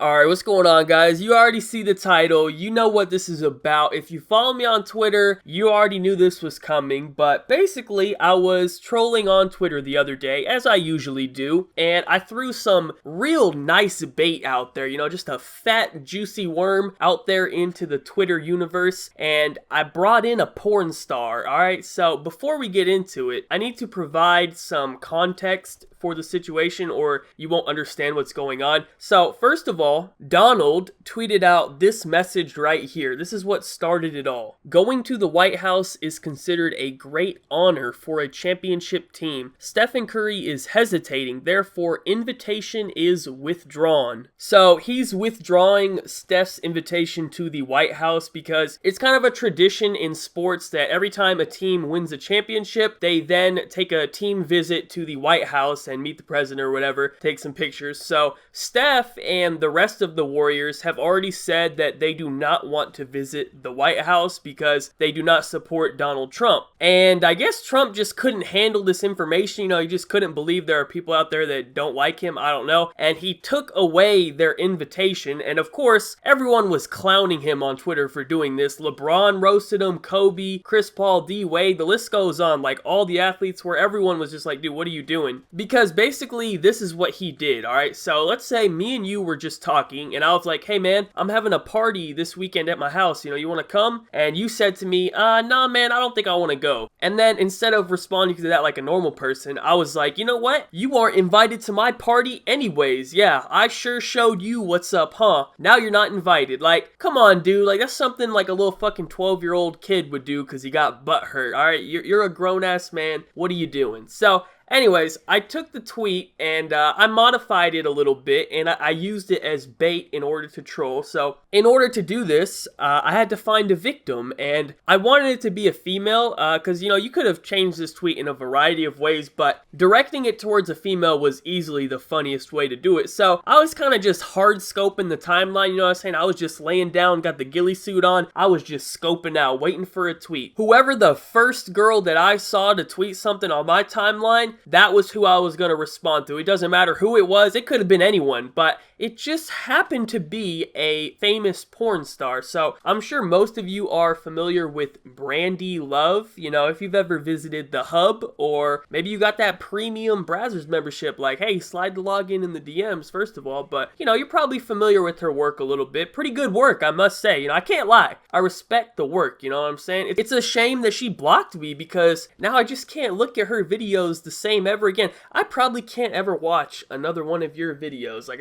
Alright, what's going on, guys? You already see the title. You know what this is about. If you follow me on Twitter, you already knew this was coming. But basically, I was trolling on Twitter the other day, as I usually do. And I threw some real nice bait out there. You know, just a fat, juicy worm out there into the Twitter universe. And I brought in a porn star. Alright, so before we get into it, I need to provide some context for the situation or you won't understand what's going on. So first of all, Donald tweeted out this message right here. This is what started it all. Going to the White House is considered a great honor for a championship team. Stephen Curry is hesitating, therefore invitation is withdrawn. So he's withdrawing Steph's invitation to the White House because it's kind of a tradition in sports that every time a team wins a championship, they then take a team visit to the White House and meet the president or whatever, take some pictures. So Steph and the rest of the Warriors have already said that they do not want to visit the White House because they do not support Donald Trump. And I guess Trump just couldn't handle this information. You know, he just couldn't believe there are people out there that don't like him. I don't know. And he took away their invitation. And of course, everyone was clowning him on Twitter for doing this. LeBron roasted him, Kobe, Chris Paul, D Wade, the list goes on. Like all the athletes where everyone was just like, dude, what are you doing? Because basically this is what he did. All right, so let's say me and you were just talking and I was like, hey man, I'm having a party this weekend at my house, you know, you want to come? And you said to me, nah man, I don't think I want to go. And then instead of responding to that like a normal person, I was like, you know what, you aren't invited to my party anyways. Yeah, I sure showed you what's up, huh? Now you're not invited. Like, come on dude, like that's something like a little fucking 12-year-old kid would do because he got butt hurt. All right, you're a grown-ass man, what are you doing? So anyways, I took the tweet and I modified it a little bit and I used it as bait in order to troll. So in order to do this, I had to find a victim and I wanted it to be a female because, you know, you could have changed this tweet in a variety of ways, but directing it towards a female was easily the funniest way to do it. So I was kind of just hard scoping the timeline, you know what I'm saying? I was just laying down, got the ghillie suit on. I was just scoping out, waiting for a tweet. Whoever the first girl that I saw to tweet something on my timeline, that was who I was going to respond to. It doesn't matter who it was. It could have been anyone, but it just happened to be a famous porn star. So I'm sure most of you are familiar with Brandi Love. You know, if you've ever visited the Hub or maybe you got that premium Brazzers membership, like, hey, slide the login in the DMs first of all. But, you know, you're probably familiar with her work a little bit. Pretty good work, I must say. You know, I can't lie. I respect the work, you know what I'm saying? It's a shame that she blocked me because now I just can't look at her videos the same ever again. I probably can't ever watch another one of your videos. Like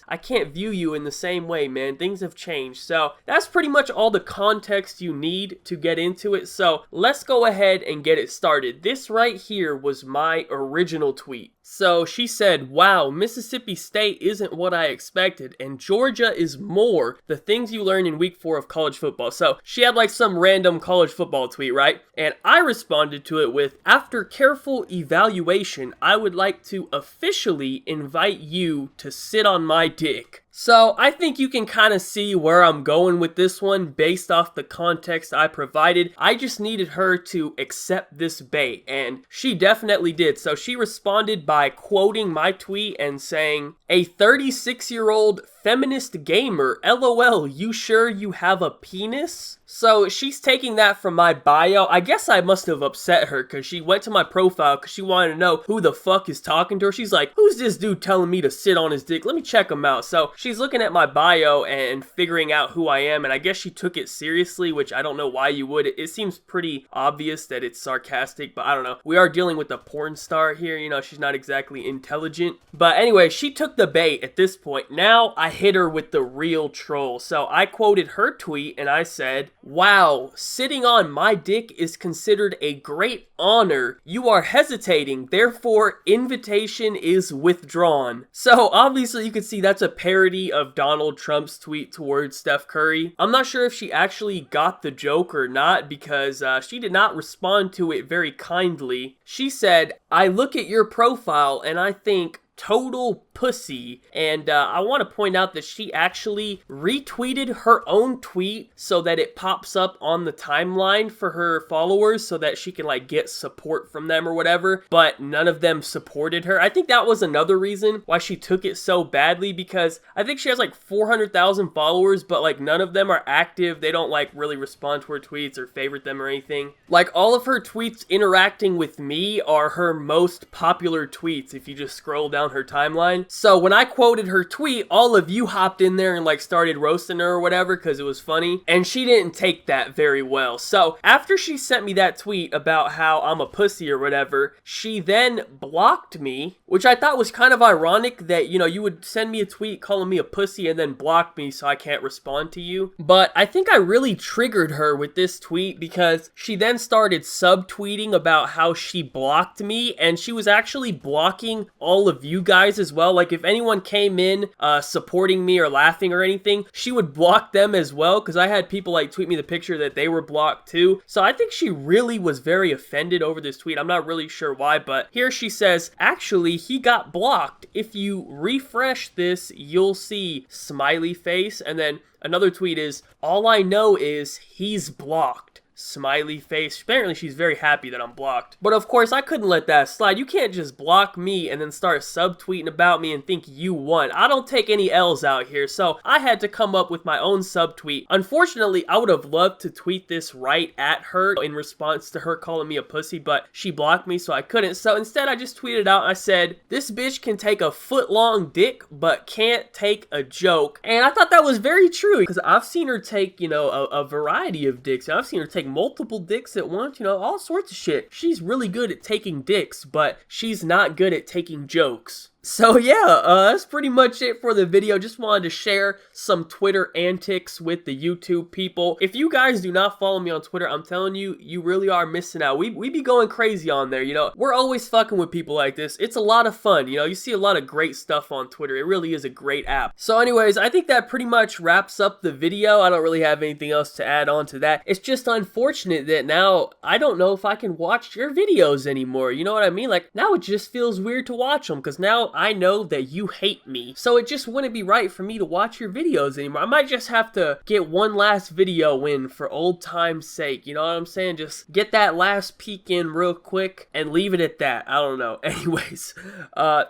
I can't view you in the same way, man. Things have changed. So that's pretty much all the context you need to get into it. So let's go ahead and get it started. This right here was my original tweet. So she said, wow, Mississippi State isn't what I expected, and Georgia is more. The things you learn in week 4 of college football. So she had like some random college football tweet, right? And I responded to it with, after careful evaluation, I would like to officially invite you to sit on my dick. So I think you can kind of see where I'm going with this one based off the context I provided. I just needed her to accept this bait, and she definitely did. So she responded by quoting my tweet and saying, a 36-year-old feminist gamer, LOL, you sure you have a penis? So she's taking that from my bio. I guess I must have upset her because she went to my profile because she wanted to know who the fuck is talking to her. She's like, who's this dude telling me to sit on his dick? Let me check him out. So she's looking at my bio and figuring out who I am, and I guess she took it seriously, which I don't know why you would. It seems pretty obvious that it's sarcastic, but I don't know. We are dealing with a porn star here, you know, she's not exactly intelligent. But anyway, she took the bait at this point. Now I hit her with the real troll. So I quoted her tweet and I said, wow, sitting on my dick is considered a great honor. You are hesitating, therefore invitation is withdrawn. So obviously you can see that's a parody of Donald Trump's tweet towards Steph Curry. I'm not sure if she actually got the joke or not because she did not respond to it very kindly. She said, I look at your profile and I think, total pussy. And I want to point out that she actually retweeted her own tweet so that it pops up on the timeline for her followers so that she can like get support from them or whatever, but none of them supported her. I think that was another reason why she took it so badly, because I think she has like 400,000 followers, but like none of them are active. They don't like really respond to her tweets or favorite them or anything. Like all of her tweets interacting with me are her most popular tweets if you just scroll down her timeline. So when I quoted her tweet, all of you hopped in there and like started roasting her or whatever because it was funny, and she didn't take that very well. So after she sent me that tweet about how I'm a pussy or whatever, she then blocked me, which I thought was kind of ironic that, you know, you would send me a tweet calling me a pussy and then block me so I can't respond to you. But I think I really triggered her with this tweet because she then started subtweeting about how she blocked me, and she was actually blocking all of you guys as well. Like if anyone came in supporting me or laughing or anything, she would block them as well, because I had people like tweet me the picture that they were blocked too. So I think she really was very offended over this tweet. I'm not really sure why, but here she says, actually, he got blocked. If you refresh this, you'll see smiley face. And then another tweet is, all I know is he's blocked. Smiley face. Apparently she's very happy that I'm blocked. But of course I couldn't let that slide. You can't just block me and then start subtweeting about me and think you won. I don't take any L's out here, so I had to come up with my own subtweet. Unfortunately, I would have loved to tweet this right at her in response to her calling me a pussy, but she blocked me, so I couldn't. So instead I just tweeted out, I said, this bitch can take a foot-long dick but can't take a joke. And I thought that was very true, because I've seen her take, you know, a variety of dicks. I've seen her take multiple dicks at once, you know, all sorts of shit. She's really good at taking dicks, but she's not good at taking jokes. So yeah, that's pretty much it for the video. Just wanted to share some Twitter antics with the YouTube people. If you guys do not follow me on Twitter, I'm telling you, you really are missing out. We be going crazy on there, you know. We're always fucking with people like this. It's a lot of fun, you know. You see a lot of great stuff on Twitter. It really is a great app. So anyways, I think that pretty much wraps up the video. I don't really have anything else to add on to that. It's just unfortunate that now I don't know if I can watch your videos anymore. You know what I mean? Like now it just feels weird to watch them, because now I know that you hate me, so it just wouldn't be right for me to watch your videos anymore. I might just have to get one last video in for old time's sake, you know what I'm saying? Just get that last peek in real quick and leave it at that. I don't know. Anyways,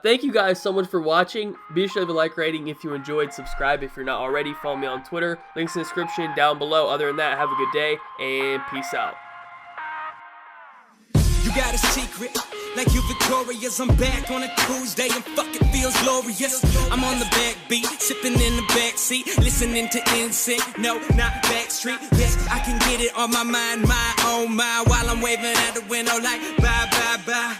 thank you guys so much for watching. Be sure to leave a like rating if you enjoyed, subscribe if you're not already, follow me on Twitter, links in the description down below. Other than that, have a good day and peace out. You got a secret, like you victorious. I'm back on a Tuesday and fuck it feels glorious. I'm on the backbeat, sipping in the backseat, listening to NSYNC. No, not Backstreet. Yes, I can get it on my mind, my own mind, while I'm waving out the window like bye bye bye.